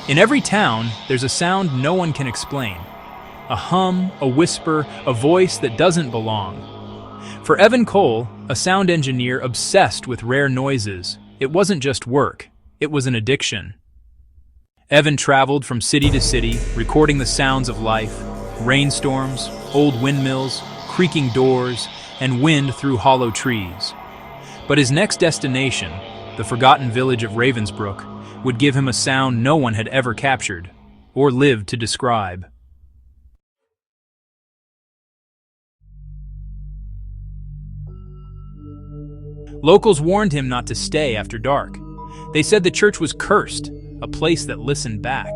In every town, there's a sound no one can explain. A hum, a whisper, a voice that doesn't belong. For Evan Cole, a sound engineer obsessed with rare noises, it wasn't just work, it was an addiction. Evan traveled from city to city, recording the sounds of life, rainstorms, old windmills, creaking doors, and wind through hollow trees. But his next destination, the forgotten village of Ravensbrook, would give him a sound no one had ever captured, or lived to describe. Locals warned him not to stay after dark. They said the church was cursed, a place that listened back.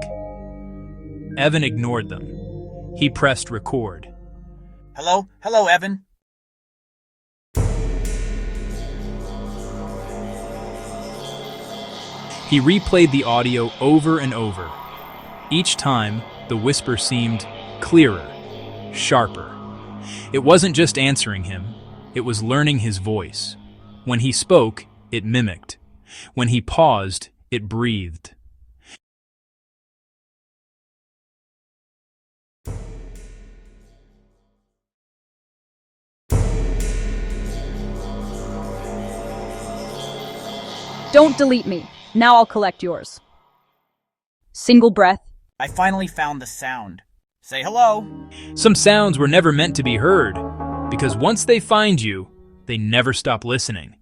Evan ignored them. He pressed record. Hello, Evan. He replayed the audio over and over. Each time, the whisper seemed clearer, sharper. It wasn't just answering him, it was learning his voice. When he spoke, it mimicked. When he paused, it breathed. Don't delete me. Now I'll collect yours. Single breath. I finally found the sound. Say hello. Some sounds were never meant to be heard, because once they find you, they never stop listening.